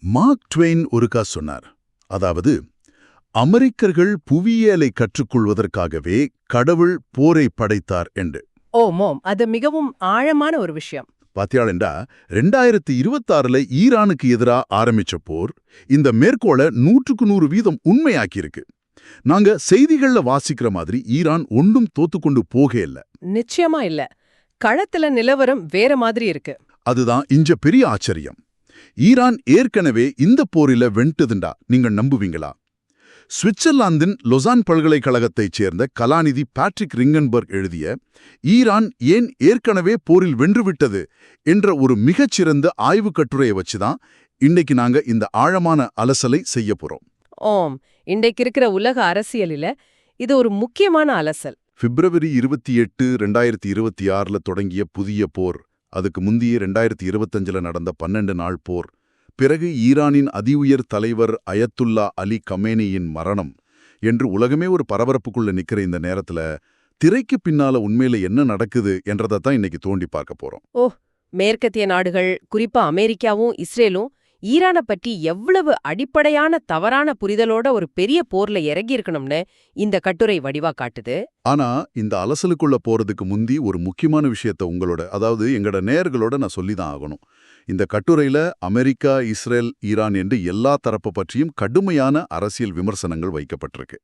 Mark Twain ஒருக்கா சொன்னார், அதாவது அமெரிக்கர்கள் புவியியலை கற்றுக்கொள்வதற்காகவே கடவுள் போரை படைத்தார் என்று. ஓமோம், அது மிகவும் ஆழமான ஒரு விஷயம். பாத்தியாளண்டா 2026ல ஈரானுக்கு எதிரா ஆரம்பிச்ச போர் இந்த மேற்கோளை 100% உண்மையாக்கியிருக்கு. நாங்க செய்திகள்ல வாசிக்கிற மாதிரி ஈரான் ஒன்றும் தோத்துக்கொண்டு போக இல்ல. நிச்சயமா இல்ல. களத்துல நிலவரம் வேற மாதிரி இருக்கு. அதுதான் இஞ்ச பெரிய ஆச்சரியம். ஈரான் ஏற்கனவே இந்த போரில வென்றுதுண்டா நீங்க நம்புவீங்களா? சுவிட்சர்லாந்தின் லொசான் பல்கலைக்கழகத்தைச் சேர்ந்த கலாநிதி பேட்ரிக் ரிங்கன்பர்க் எழுதிய ஈரான் ஏன் ஏற்கனவே போரில் வென்றுவிட்டது என்ற ஒரு மிகச்சிறந்த ஆய்வுக் கட்டுரையை வச்சுதான் இன்னைக்கு நாங்க இந்த ஆழமான அலசலை செய்ய போறோம். ஓம், இன்றைக்கு இருக்கிற உலக அரசியலில இது ஒரு முக்கியமான அலசல். பிப்ரவரி 28, 2026ல தொடங்கிய புதிய போர், அதுக்கு முந்தைய 2025ல நடந்த 12 நாள் போர், பிறகு ஈரானின் அதிஉயர் தலைவர் அயத்துல்லா அலி கமேனியின் மரணம் என்று உலகமே ஒரு பரபரப்புக்குள்ள நிக்கிற இந்த நேரத்துல திரைக்கு பின்னால உண்மையில என்ன நடக்குது என்றதைத்தான் இன்னைக்கு தோண்டி பார்க்க போறோம். மேற்கத்திய நாடுகள், குறிப்பா அமெரிக்காவும் இஸ்ரேலும் ஈரானை பற்றி எவ்வளவு அடிப்படையான தவறான புரிதலோட ஒரு பெரிய போர்ல இறங்கி இருக்கணும்னு இந்த கட்டுரை வடிவா காட்டுது. ஆனா இந்த அலசலுக்குள்ள போறதுக்கு முந்தி ஒரு முக்கியமான விஷயத்த உங்களோட, அதாவது எங்கட நேயர்களோட நான் சொல்லிதான் ஆகணும். இந்த கட்டுரையில அமெரிக்கா, இஸ்ரேல், ஈரான் என்று எல்லா தரப்பு பற்றியும் கடுமையான அரசியல் விமர்சனங்கள் வைக்கப்பட்டிருக்கு.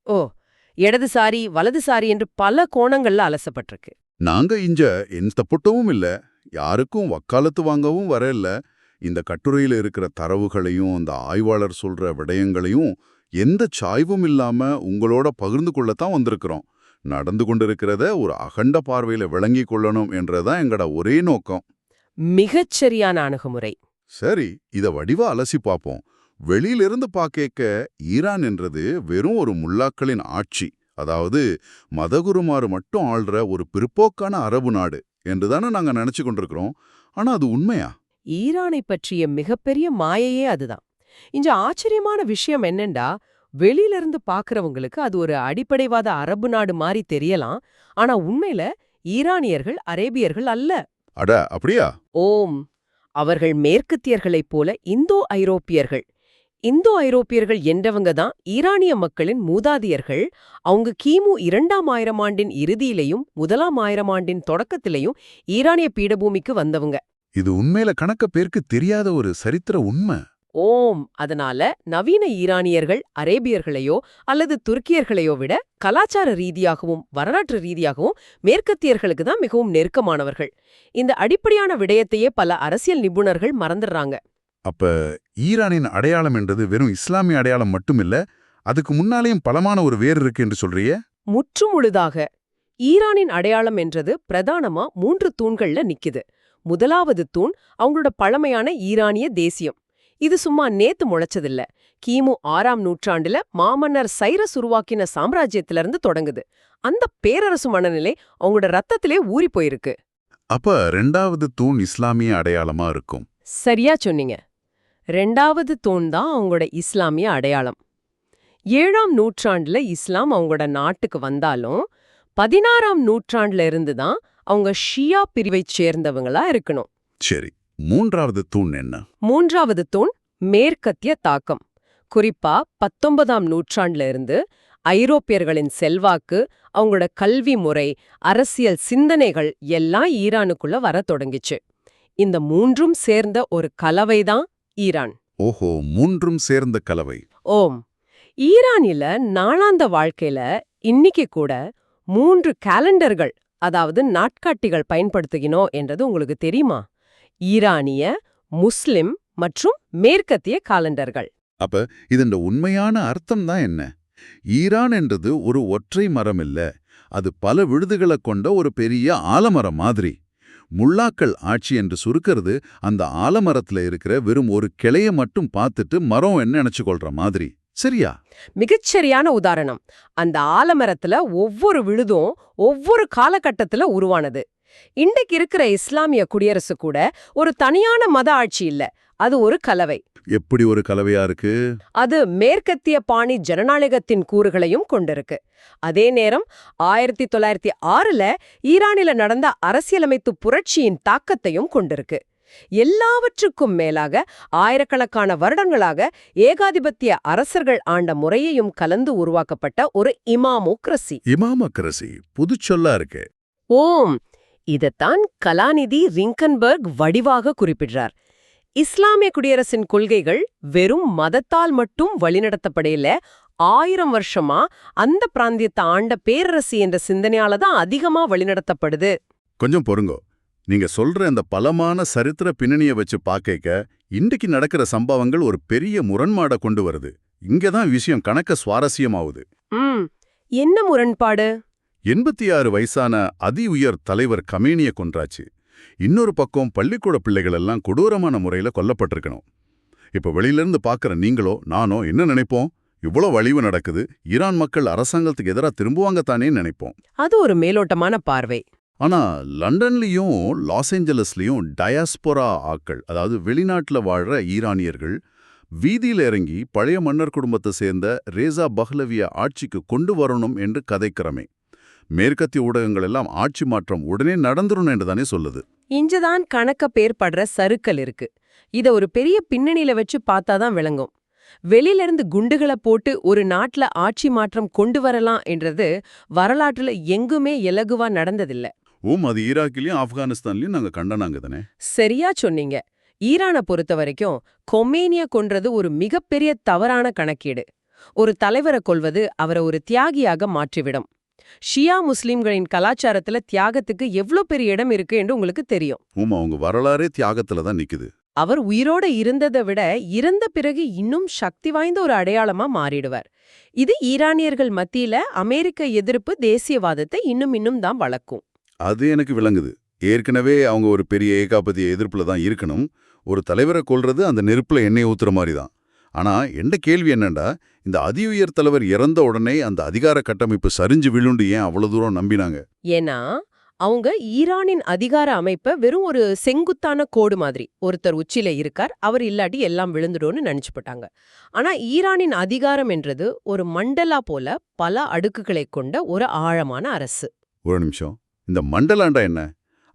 இடதுசாரி வலதுசாரி என்று பல கோணங்கள்ல அலசப்பட்டிருக்கு. நாங்க இஞ்ச எந்த புட்டவும் இல்ல, யாருக்கும் வக்காலத்து வாங்கவும் வரல. இந்த கட்டுரையில இருக்கிற தரவுகளையும் அந்த ஆய்வாளர் சொல்ற விடயங்களையும் எந்த சாய்வும் இல்லாம உங்களோட பகிர்ந்து கொள்ளத்தான் வந்திருக்கிறோம். நடந்து கொண்டிருக்கிறத ஒரு அகண்ட பார்வையில விளங்கி கொள்ளணும் என்றதான் எங்கட ஒரே நோக்கம். மிகச்சரியான அணுகுமுறை. சரி, இத வடிவா அலசி பார்ப்போம். வெளியிலிருந்து பார்க்க ஈரான் என்றது வெறும் ஒரு முல்லாக்களின் ஆட்சி, அதாவது மதகுருமாறு மட்டும் ஆள்ற ஒரு பிற்போக்கான அரபு நாடு என்றுதானே நாங்க நினைச்சு கொண்டிருக்கிறோம். ஆனா அது உண்மையா? ஈரானை பற்றிய மிகப்பெரிய மாயையே அதுதான். இங்க ஆச்சரியமான விஷயம் என்னண்டா, வெளியிலிருந்து பாக்குறவங்களுக்கு அது ஒரு அடிப்படைவாத அரபு நாடு மாதிரி தெரியலாம். ஆனா உண்மையில ஈரானியர்கள் அரேபியர்கள் அல்ல. அட அப்படியா? ஓம், அவர்கள் மேற்கத்தியர்களைப் போல இந்தோ ஐரோப்பியர்கள். இந்தோ ஐரோப்பியர்கள் என்றவங்க தான் ஈரானிய மக்களின் மூதாதியர்கள். அவங்க கிமு 2000 ஆண்டின் இறுதியிலையும் 1000 ஆண்டின் தொடக்கத்திலையும் ஈரானிய பீடபூமிக்கு வந்தவங்க. இது உண்மையில கணக்க பேருக்கு தெரியாத ஒரு சரித்திர உண்மை. ஓம், அதனால நவீன ஈரானியர்கள் அரேபியர்களையோ அல்லது துருக்கியர்களையோ விட கலாச்சார ரீதியாகவும் வரலாற்று ரீதியாகவும் மேற்கத்தியர்களுக்கு தான் மிகவும் நெருக்கமானவர்கள். இந்த அடிப்படையான விடயத்தையே பல அரசியல் நிபுணர்கள் மறந்துடுறாங்க. அப்ப ஈரானின் அடையாளம் என்றது வெறும் இஸ்லாமிய அடையாளம் மட்டுமில்ல, அதுக்கு முன்னாலேயும் பலமான ஒரு வேர் இருக்கு என்று சொல்றிய? முற்றுமுழுதாக. ஈரானின் அடையாளம் என்றது பிரதானமா 3 தூண்கள்ல நிக்குது. முதலாவது தூண் அவங்களோட பழமையான ஈரானிய தேசியம். இது சும்மா நேத்து முளைச்சதில்ல. கிமு 6ஆம் நூற்றாண்டுல மாமன்னர் சைரஸ் உருவாக்கின சாம்ராஜ்யத்திலிருந்து தொடங்குது. அந்த பேரரசு மனநிலை அவங்களோட ரத்தத்திலே ஊறி போயிருக்கு. அப்ப 2வது தூண் இஸ்லாமிய அடையாளமா இருக்கும். சரியா சொன்னீங்க. 2வது தூண் தான் அவங்களோட இஸ்லாமிய அடையாளம். 7ஆம் நூற்றாண்டுல இஸ்லாம் அவங்களோட நாட்டுக்கு வந்தாலும் 16ஆம் நூற்றாண்டுல இருந்து தான் அவங்க ஷியா பிரிவைச் சேர்ந்தவங்களா இருக்கணும். சரி, 3வது தூண் என்ன? 3வது தூண் மேற்கத்திய தாக்கம். குறிப்பா 19ஆம் நூற்றாண்டுல இருந்து ஐரோப்பியர்களின் செல்வாக்கு, அவங்களோட கல்வி முறை, அரசியல் சிந்தனைகள் எல்லாம் ஈரானுக்குள்ள வர தொடங்கிச்சு. இந்த 3ம் சேர்ந்த ஒரு கலவைதான் ஈரான். ஓஹோ, 3ம் சேர்ந்த கலவை. ஓம், ஈரானில நாளாந்த வாழ்க்கையில இன்னைக்கு கூட 3 காலண்டர்கள், அதாவது நாட்காட்டிகள் பயன்படுத்துகினோம் என்றது உங்களுக்கு தெரியுமா? ஈரானிய, முஸ்லிம் மற்றும் மேற்கத்திய காலண்டர்கள். அப்ப இதன் உண்மையான அர்த்தம் தான் என்ன? ஈரான் என்றது ஒரு ஒற்றை மரம் இல்ல, அது பல விழுதுகளை கொண்ட ஒரு பெரிய ஆலமரம் மாதிரி. முல்லாக்கள் ஆட்சி என்று சுருக்கிறது அந்த ஆலமரத்துல இருக்கிற வெறும் ஒரு கிளைய மட்டும் பார்த்துட்டு மரம் என்ன நினைச்சு கொள்ற மாதிரி. சரியா? மிகச்சரியான உதாரணம். அந்த ஆலமரத்துல ஒவ்வொரு விழுதும் ஒவ்வொரு காலகட்டத்துல உருவானது. இன்றைக்கு இருக்கிற இஸ்லாமிய குடியரசு கூட ஒரு தனியான மத ஆட்சி இல்ல, அது ஒரு கலவை. எப்படி ஒரு கலவையா இருக்கு? அது மேற்கத்திய பாணி ஜனநாயகத்தின் கூறுகளையும் கொண்டிருக்கு. அதே நேரம் 1906ல ஈரானில நடந்த அரசியலமைப்பு புரட்சியின் தாக்கத்தையும் கொண்டிருக்கு. எல்லாவற்றுக்கும் மேலாக ஆயிரக்கணக்கான வருடங்களாக ஏகாதிபத்திய அரசர்கள் ஆண்ட முறையையும் கலந்து உருவாக்கப்பட்ட ஒரு இமாமோக்ரசி. இமாமோக்ரசி புதுச்சொல்லா இருக்கு. ஓம், இதத்தான் கலாநிதி ரிங்கன்பர்க் வடிவாக குறிப்பிடுறார். இஸ்லாமிய குடியரசின் கொள்கைகள் வெறும் மதத்தால் மட்டும் வழிநடத்தப்படையில 1000 வருஷமா அந்த பிராந்தியத்தை ஆண்ட பேரரசி என்ற சிந்தனையால தான் அதிகமா வழிநடத்தப்படுது. கொஞ்சம் பொறுங்கோ. நீங்க சொல்ற அந்த பலமான சரித்திர பின்னணியை வச்சு பாக்க இன்றைக்கு நடக்கிற சம்பவங்கள் ஒரு பெரிய முரண்பாட கொண்டு வருது. இங்கதான் விஷயம் கணக்க சுவாரஸ்யமாவுது. என்ன முரண்பாடு? 86 வயசான அதி உயர் தலைவர் கமேனிய கொன்றாச்சு. இன்னொரு பக்கம் பள்ளிக்கூட பிள்ளைகள் எல்லாம் கொடூரமான முறையில கொல்லப்பட்டிருக்கணும். இப்ப வெளியிலிருந்து பாக்குற நீங்களோ நானோ என்ன நினைப்போம்? இவ்வளோ வலிவு நடக்குது, ஈரான் மக்கள் அரசாங்கத்துக்கு எதிராக திரும்புவாங்கத்தானே நினைப்போம். அது ஒரு மேலோட்டமான பார்வை. ஆனா லண்டன்லயும் லாஸ் ஏஞ்சலஸ்லயும் டயாஸ்போரா ஆக்கள், அதாவது வெளிநாட்டுல வாழ்ற ஈரானியர்கள் வீதியில இறங்கி பழைய மன்னர் குடும்பத்தை சேர்ந்த ரேசா பஹ்லவிய ஆட்சிக்கு கொண்டு வரணும் என்று கதைக்கிறமே. மேற்கத்திய ஊடகங்கள் எல்லாம் ஆட்சி மாற்றம் உடனே நடந்துரும் என்று தானே சொல்லுது. இஞ்சதான் கணக்க பேர் படுற சறுக்கல் இருக்கு. இத ஒரு பெரிய பின்னணியில வச்சு பார்த்தாதான் விளங்கும். வெளியிலிருந்து குண்டுகளை போட்டு ஒரு நாட்டுல ஆட்சி மாற்றம் கொண்டு வரலாம் என்றது வரலாற்றுல எங்குமே இலகுவா நடந்ததில்ல. அது ஈராக்கிலையும் ஆப்கானிஸ்தான்லயும் நாங்க கண்டனாங்க தானே. சரியா சொன்னீங்க. ஈரானை பொறுத்த வரைக்கும் கொமேனிய கொன்றது ஒரு மிகப்பெரிய தவறான கணக்கீடு. ஒரு தலைவரை கொல்வது அவரை ஒரு தியாகியாக மாற்றிவிடும். ஷியா முஸ்லிம்களின் கலாச்சாரத்துல தியாகத்துக்கு எவ்ளோ பெரிய இடம் இருக்கு என்று உங்களுக்கு தெரியும். அவங்க வரலாறே தியாகத்துல தான் நிக்குது. அவர் உயிரோட இருந்ததை விட இறந்த பிறகு இன்னும் சக்தி வாய்ந்த ஒரு அடையாளமா மாறிடுவார். இது ஈரானியர்கள் மத்தியில அமெரிக்க எதிர்ப்பு தேசியவாதத்தை இன்னும் தான் வளர்க்கும். அது எனக்கு விளங்குது. ஏற்கனவே அவங்க ஒரு பெரிய ஏகாபத்திய எதிர்ப்புல தான் இருக்கணும். ஒரு தலைவரை கொல்றது அந்த நெருப்புல எண்ணெய் ஊத்துற மாதிரி தான். ஆனா எந்த கேள்வி என்னண்டா, இந்த அதி உயர் தலைவர் இறந்த உடனே அந்த அதிகார கட்டமைப்பு சரிஞ்சு விழுண்டு ஏன் அவ்வளவு தூரம் நம்பினாங்க? ஏன்னா அவங்க ஈரானின் அதிகார அமைப்பை வெறும் ஒரு செங்குத்தான கோடு மாதிரி, ஒருத்தர் உச்சியில இருக்கார், அவர் இல்லாட்டி எல்லாம் விழுந்துடும்னு நினைச்சு போட்டாங்க. ஆனா ஈரானின் அதிகாரம் என்றது ஒரு மண்டலா போல பல அடுக்குகளை கொண்ட ஒரு ஆழமான அரசு. ஒரு நிமிஷம், இந்த மண்டலாண்டா என்ன?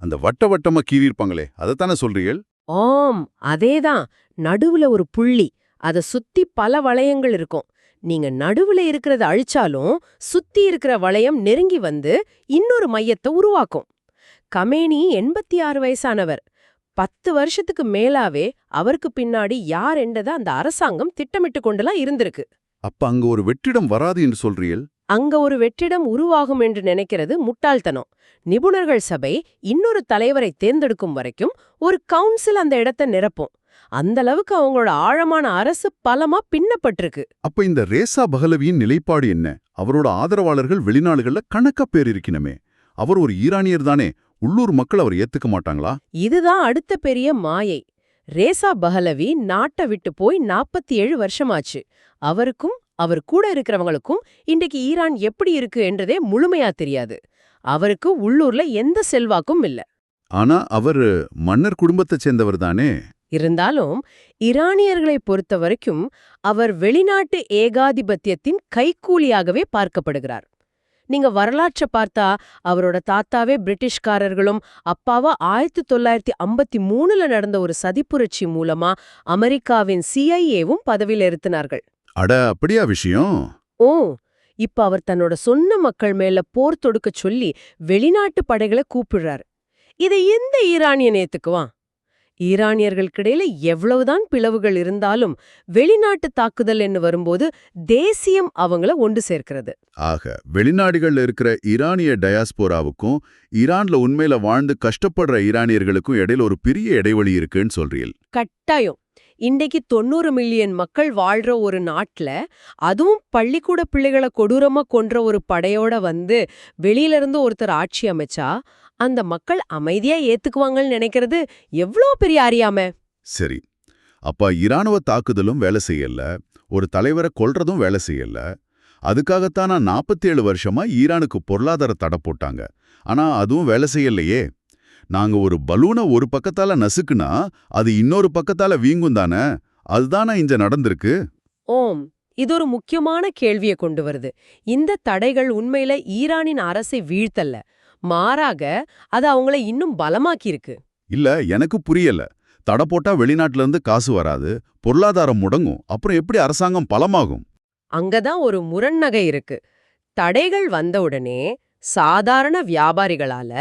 அந்த வட்ட வட்டமா கீறியிருப்பாங்களே, அதைத்தானே சொல்றீர்கள்? ஆம், அதேதான். நடுவுல ஒரு புள்ளி, அத சுத்தி பல வளையங்கள் இருக்கும். நீங்க நடுவுல இருக்கிறத அழிச்சாலும் சுத்தி இருக்கிற வளையம் நெருங்கி வந்து இன்னொரு மையத்தை உருவாக்கும். கமேனி 86 வயசானவர். 10 வருஷத்துக்கு மேலாவே அவருக்கு பின்னாடி யார் என்றத அந்த அரசாங்கம் திட்டமிட்டு கொண்டுலாம் இருந்திருக்கு. அப்ப அங்க ஒரு வெற்றிடம் வராது என்று சொல்றீர்கள்? அங்க ஒரு வெற்றிடம் உருவாகும் என்று நினைக்கிறது முட்டாள்தனம். நிபுணர்கள் சபை இன்னொரு தலைவரை தேர்ந்தெடுக்கும் வரைக்கும் ஒரு கவுன்சில் அந்த இடத்தை நிரப்பும். அந்த அளவுக்கு அவங்களோட ஆழமான அரசு பலமா பின்னப்பட்டிருக்கு. அப்ப இந்த ரேசா பஹலவியின் நிலைப்பாடு என்ன? அவரோட ஆதரவாளர்கள் வெளிநாடுகள்ல கணக்கா பேர் இருக்கணுமே. அவர் ஒரு ஈரானியர் தானே. உள்ளூர் மக்கள் அவர் ஏத்துக்க மாட்டாங்களா? இதுதான் அடுத்த பெரிய மாயை. ரேசா பஹலவி நாட்டை விட்டு போய் 47 வருஷமாச்சு. அவருக்கும் அவர் கூட இருக்கிறவங்களுக்கும் இன்றைக்கு ஈரான் எப்படி இருக்கு என்றதே முழுமையா தெரியாது. அவருக்கு உள்ளூர்ல எந்த செல்வாக்கும் இல்ல. ஆனா அவர் மன்னர் குடும்பத்தை சேர்ந்தவர் தானே. இருந்தாலும் ஈரானியர்களை பொறுத்த வரைக்கும் அவர் வெளிநாட்டு ஏகாதிபத்தியத்தின் கைக்கூலியாகவே பார்க்கப்படுகிறார். நீங்க வரலாற்றை பார்த்தா அவரோட தாத்தாவே பிரிட்டிஷ்காரர்களும் அப்பாவா 1953ல நடந்த ஒரு சதிப்புரட்சி மூலமா அமெரிக்காவின் CIA-வும் பதவியில் இருத்தினார்கள். அட, அப்படியா விஷயம்? ஓ, இப்ப அவர் தன்னோட சொந்த மக்கள் மேல போர் தொடுக்க சொல்லி வெளிநாட்டு படைகளை கூப்பிடுறாரு. இதை எந்த ஈரானியன் ஏத்துக்குவான்? ஈரானியர்களுக்கிடையில எவ்வளவுதான் பிளவுகள் இருந்தாலும் வெளிநாட்டு தாக்குதல் என்று வரும்போது தேசியம் அவங்கள ஒன்று சேர்க்கிறது. ஆக வெளிநாடுகள்ல இருக்கிற ஈரானிய டயாஸ்போராவுக்கும் ஈரான்ல உண்மையில வாழ்ந்து கஷ்டப்படுற ஈரானியர்களுக்கும் இடையில ஒரு பெரிய இடைவெளி இருக்குன்னு சொல்றீள்? கட்டாயம். இன்றைக்கு 90 மில்லியன் மக்கள் வாழ்ற ஒரு நாட்டுல, அதுவும் பள்ளிக்கூட பிள்ளைகளை கொடூரமா கொன்ற ஒரு படையோட வந்து வெளியில இருந்து ஒருத்தர் ஆட்சி அமைச்சா அந்த மக்கள் அமைதியா ஏத்துக்குவாங்கன்னு நினைக்கிறது எவ்வளோ பெரிய அறியாம. சரி, அப்ப இராணுவ தாக்குதலும் வேலை செய்யல, ஒரு தலைவரை கொல்றதும் வேலை செய்யல. அதுக்காகத்தான் 47 வருஷமா ஈரானுக்கு பொருளாதார தடை போட்டாங்க. ஆனா அதுவும் வேலை செய்யலையே. நாங்க ஒரு பலூனை ஒரு பக்கத்தால நசுக்குனா அது இன்னொரு பக்கத்தால வீங்கும் தானே. அதுதானே இங்க நடந்திருக்கு. ஓம், இது ஒரு முக்கியமான கேள்வியை கொண்டு வருது. இந்த தடைகள் உண்மையில ஈரானின் அரசை வீழ்த்தல்ல, மாறாக அது அவங்கள இன்னும் பலமாக்கியிருக்கு. இல்ல, எனக்கு புரியல. தடை போட்டா வெளிநாட்டுல இருந்து காசு வராது, பொருளாதாரம் முடங்கும், அப்புறம் எப்படி அரசாங்கம் பலமாகும்? அங்கதான் ஒரு முரண்நகை இருக்கு. தடைகள் வந்தவுடனே சாதாரண வியாபாரிகளால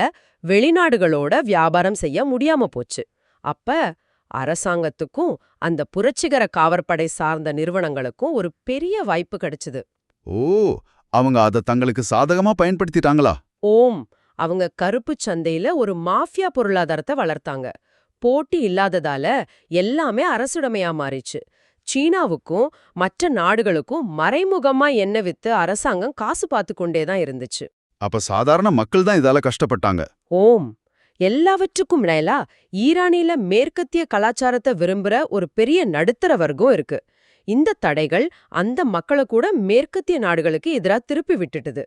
வெளிநாடுகளோட வியாபாரம் செய்ய முடியாம போச்சு. அப்ப அரசாங்கத்துக்கும் அந்த புரட்சிகர காவற்படை சார்ந்த நிறுவனங்களுக்கும் ஒரு பெரிய வாய்ப்பு கிடைச்சது. ஓ, அவங்க அத தங்களுக்கு சாதகமா பயன்படுத்திட்டாங்களா? ஓம், அவங்க கருப்புச் சந்தையில ஒரு மாஃபியா பொருளாதாரத்தை வளர்த்தாங்க. போட்டி இல்லாததால எல்லாமே அரசுடைமையா மாறிச்சு. சீனாவுக்கும் மற்ற நாடுகளுக்கும் மறைமுகமா எண்ணெய் வித்து அரசாங்கம் காசு பார்த்து கொண்டே தான் இருந்துச்சு. அப்ப சாதாரண மக்கள் தான் இதால கஷ்டப்பட்டாங்க. ஓம், எல்லாவற்றுக்கும் மேலா ஈரானில மேற்கத்திய கலாச்சாரத்தை விரும்புற ஒரு பெரிய நடுத்தர வர்க்கம் இருக்கு. இந்த தடைகள் அந்த மக்களை கூட மேற்கத்திய நாடுகளுக்கு எதிரா திருப்பி விட்டுட்டுது.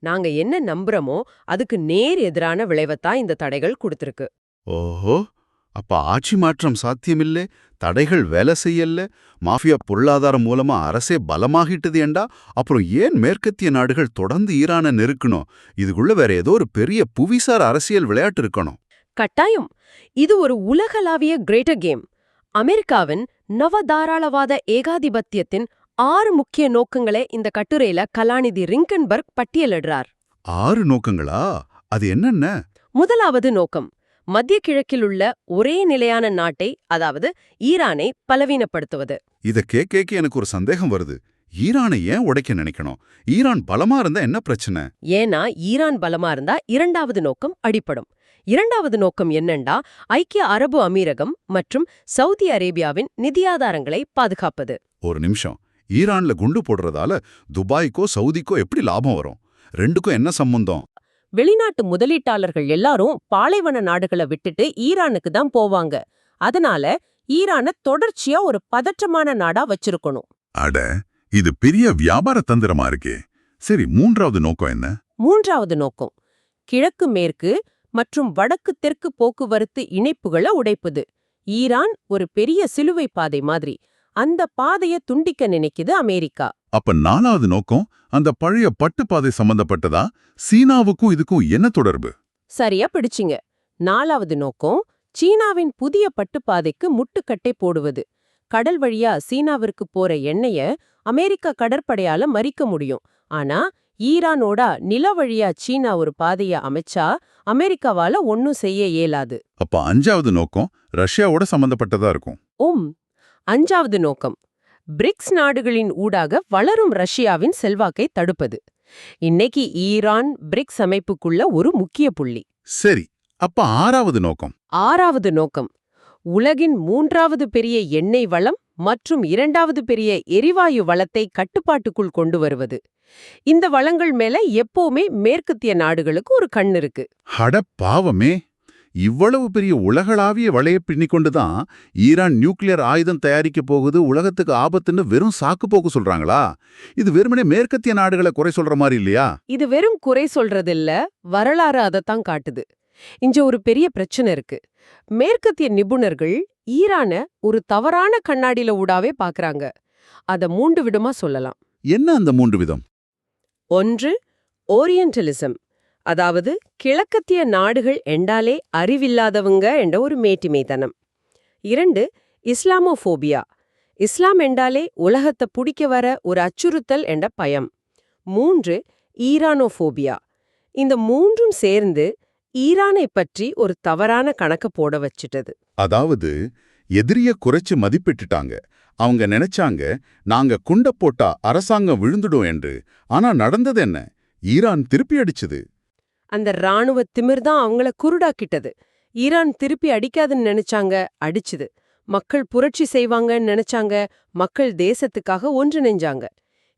நாங்க என்ன நம்புறோமோ அதுக்கு நேர் எதிரான விளைவைத்தான் இந்த தடைகள் கொடுத்திருக்கு. ஓஹோ, அப்ப ஆட்சி மாற்றம் சாத்தியமில்லை, தடைகள் வேலை செய்யல, மாஃபியா பொருளாதாரம் மூலமா அரசே பலமாகிட்டது ஏண்டா, அப்புறம் ஏன் மேற்கத்திய நாடுகள் தொடர்ந்து ஈரானை நெருக்கணும்? இதுக்குள்ள வேற ஏதோ ஒரு பெரிய புவிசார் அரசியல் விளையாட்டு இருக்கணும். கட்டாயம், இது ஒரு உலகளாவிய கிரேட்டர் கேம். அமெரிக்காவின் நவதாராளவாத ஏகாதிபத்தியத்தின் 6 முக்கிய நோக்கங்களை இந்த கட்டுரையில கலாநிதி ரிங்கன்பர்க் பட்டியலிடுறார். 6 நோக்கங்களா? அது என்னென்ன? முதலாவது நோக்கம், மத்திய கிழக்கில் உள்ள ஒரே நிலையான நாட்டை, அதாவது ஈரானை பலவீனப்படுத்துவது. இத கேக்க எனக்கு ஒரு சந்தேகம் வருது. ஈரானை ஏன் உடைக்க நினைக்கணும்? ஈரான் பலமா இருந்தா என்ன பிரச்சனை? ஏன்னா ஈரான் பலமா இருந்தா இரண்டாவது நோக்கம் அடிபடும். இரண்டாவது நோக்கம் என்னண்டா, ஐக்கிய அரபு அமீரகம் மற்றும் சவுதி அரேபியாவின் நிதியாதாரங்களை பாதுகாப்பது. ஒரு நிமிஷம், ஈரான்ல குண்டு போடுறதால துபாய்க்கோ சவுதிக்கோ எப்படி லாபம் வரும்? ரெண்டுக்கும் என்ன சம்பந்தம்? வெளிநாட்டு முதலீட்டாளர்கள் எல்லாரும் பாலைவன நாடுகளை விட்டுட்டு ஈரானுக்கு தான் போவாங்க. அதனால ஈரானை தொடர்ச்சியா ஒரு பதற்றமான நாடா வச்சிருக்கணும். அட, இது பெரிய வியாபார தந்திரமா இருக்கே. சரி, மூன்றாவது நோக்கம் என்ன? மூன்றாவது நோக்கம், கிழக்கு மேற்கு மற்றும் வடக்கு தெற்கு போக்குவரத்து இணைப்புகளை உடைப்புது. ஈரான் ஒரு பெரிய சிலுவை பாதை மாதிரி. அந்த பாதையை துண்டிக்க நினைக்குது அமெரிக்கா. அப்ப நாலாவது நோக்கம் அந்த பழைய பட்டுப்பாதை சம்பந்தப்பட்டதா? சீனாவுக்கும் இதுக்கும் என்ன தொடர்பு? சரியா பிடிச்சிங்க. நாலாவது நோக்கம், சீனாவின் புதிய பட்டுப்பாதைக்கு முட்டுக்கட்டை போடுவது. கடல் வழியா சீனாவிற்கு போற எண்ணெய அமெரிக்கா கடற்படையால மறிக்க முடியும். ஆனா ஈரானோட நில வழியா சீனா ஒரு பாதைய அமைச்சா அமெரிக்காவால ஒன்னும் செய்ய இயலாது. அப்ப அஞ்சாவது நோக்கம் ரஷ்யாவோட சம்பந்தப்பட்டதா இருக்கும். அஞ்சாவது நோக்கம், பிரிக்ஸ் நாடுகளின் ஊடாக வளரும் ரஷ்யாவின் செல்வாக்கை தடுப்பது. இன்னைக்கு ஈரான் பிரிக்ஸ் அமைப்புக்குள்ள ஒரு முக்கிய புள்ளி. சரி, அப்ப ஆறாவது நோக்கம்? ஆறாவது நோக்கம், உலகின் 3வது பெரிய எண்ணெய் வளம் மற்றும் 2வது பெரிய எரிவாயு வளத்தை கட்டுப்பாட்டுக்குள் கொண்டு வருவது. இந்த வளங்கள் மேல எப்பவுமே மேற்கத்திய நாடுகளுக்கு ஒரு கண் இருக்கு. அட பாவமே, இவ்வளவு பெரிய உலகளாவிய வளைய பின்னிக்கொண்டுதான் ஈரான் நியூக்ளியர் ஆயுதம் தயாரிக்க போகுது, உலகத்துக்கு ஆபத்துன்னு வெறும் சாக்கு போக்கு சொல்றாங்களா? இது வெறுமனே மேற்கத்திய நாடுகளை குறை சொல்ற மாதிரி இல்லையா? இது வெறும் குறை சொல்றதில்ல, வரலாறு அதைத்தான் காட்டுது. இங்க ஒரு பெரிய பிரச்சனை இருக்கு. மேற்கத்திய நிபுணர்கள் ஈரான ஒரு தவறான கண்ணாடியில ஊடாவே பாக்குறாங்க. அத 3 விதமா சொல்லலாம். என்ன அந்த 3 விதம்? 1, ஓரியன்டலிசம், அதாவது கிழக்கத்திய நாடுகள் என்றாலே அறிவில்லாதவங்க என்ற ஒரு மேட்டிமைத்தனம். 2, இஸ்லாமோபோபியா, இஸ்லாம் என்றாலே உலகத்தை பிடிக்க வர ஒரு அச்சுறுத்தல் என்ற பயம். 3, ஈரானோபோபியா. இந்த 3ம் சேர்ந்து ஈரானை பற்றி ஒரு தவறான கணக்க போட வச்சிட்டது. அதாவது எதிரிய குறைச்சு மதிப்பிட்டுட்டாங்க. அவங்க நினைச்சாங்க நாங்க குண்ட போட்டா அரசாங்கம் விழுந்துடும் என்று. ஆனா நடந்தது என்ன? ஈரான் திருப்பி அடிச்சுது. அந்த ராணுவ திமிர்தான் அவங்கள குருடாக்கிட்டது. ஈரான் திருப்பி அடிக்காதுன்னு நினைச்சாங்க, அடிச்சுது. மக்கள் புரட்சி செய்வாங்கன்னு நினைச்சாங்க, மக்கள் தேசத்துக்காக ஒன்றிணைஞ்சாங்க.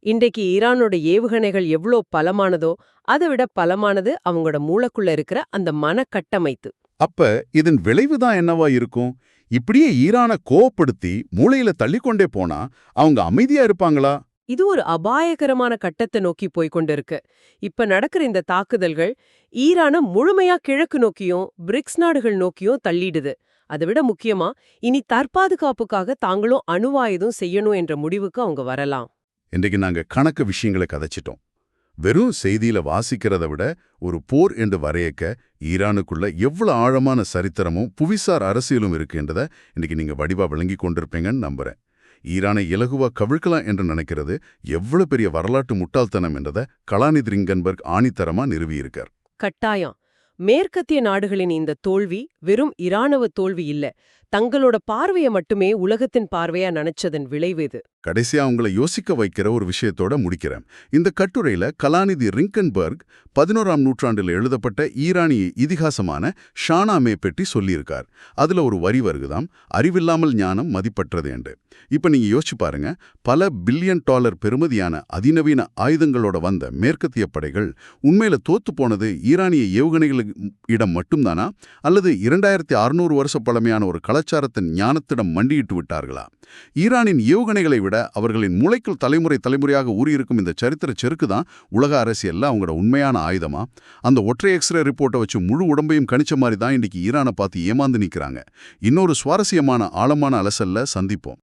இன்றைக்கு ஈரானோட ஏவுகணைகள் எவ்வளோ பலமானதோ அதை விட பலமானது அவங்களோட மூளைக்குள்ள இருக்கிற அந்த மனக்கட்டமைத்து. அப்ப இதன் விளைவுதான் என்னவா இருக்கும்? இப்படியே ஈரானை கோவப்படுத்தி மூளையில தள்ளிக்கொண்டே போனா அவங்க அமைதியா இருப்பாங்களா? இது ஒரு அபாயகரமான கட்டத்தை நோக்கி போய்கொண்டிருக்கு. இப்ப நடக்கிற இந்த தாக்குதல்கள் ஈரானை முழுமையா கிழக்கு நோக்கியும் பிரிக்ஸ் நாடுகள் நோக்கியும் தள்ளிடுது. அதை விட முக்கியமா, இனி தற்பாதுகாப்புக்காக தாங்களும் அணுவாயுதம் செய்யணும் என்ற முடிவுக்கு அவங்க வரலாம். இன்றைக்கு நாங்க கணக்கு விஷயங்களை கதைச்சிட்டோம். வெறும் செய்தியில வாசிக்கிறத விட ஒரு போர் என்று வரையக்க ஈரானுக்குள்ள எவ்வளவு ஆழமான சரித்திரமும் புவிசார் அரசியலும் இருக்குன்றத இன்னைக்கு நீங்க வடிவா விளங்கி கொண்டிருப்பீங்கன்னு நம்புறேன். ஈரானை இலகுவா கவிழ்க்கலாம் என்று நினைக்கிறது எவ்வளவு பெரிய வரலாற்று முட்டாள்தனம் என்றதை கலாநிதி ரிங்கன்பர்க் ஆணித்தரமா நிறுவியிருக்கார். கட்டாயம். மேற்கத்திய நாடுகளின் இந்த தோல்வி வெறும் இராணுவ தோல்வி இல்ல, தங்களோட பார்வைய மட்டுமே உலகத்தின் பார்வையா நினைச்சதன் விளைவு இது. கடைசியா உங்களை யோசிக்க வைக்கிற ஒரு விஷயத்தோட முடிக்கிறேன். இந்த கட்டுரையில கலாநிதி ரிங்கன்பர்க் 11ஆம் நூற்றாண்டில் எழுதப்பட்ட ஈரானிய இதிகாசமான ஷானாமே பற்றி சொல்லியிருக்கார். அதுல ஒரு வரி வருகுதாம், அறிவில்லாமல் ஞானம் மதிப்பற்றது என்று. இப்ப நீங்க யோசிச்சு பாருங்க, பல பில்லியன் டாலர் பெறுமதியான அதிநவீன ஆயுதங்களோட வந்த மேற்கத்திய படைகள் உண்மையில தோத்து போனது ஈரானிய ஏவுகணைகளுக்கு இடம் மட்டும்தானா, அல்லது 2600 வருஷ பழமையான ஒரு கலாச்சாரத்தின் ஞானத்திடம் மண்டியிட்டு விட்டார்களா? ஈரானின் ஏவுகணைகளை விட அவர்களின் மூளைக்குள் தலைமுறையாக ஊறியிருக்கும் இந்த சரித்திர செருக்கு தான் உலக அரசியல்ல அவங்களோட உண்மையான ஆயுதமா? அந்த ஒற்றை எக்ஸ்ரே ரிப்போர்ட்டை வச்சு முழு உடம்பையும் கணிச்ச மாதிரி தான் இன்னைக்கு ஈரானை பார்த்து ஏமாந்து நிற்கிறாங்க. இன்னொரு சுவாரஸ்யமான ஆழமான அலசல்ல சந்திப்போம்.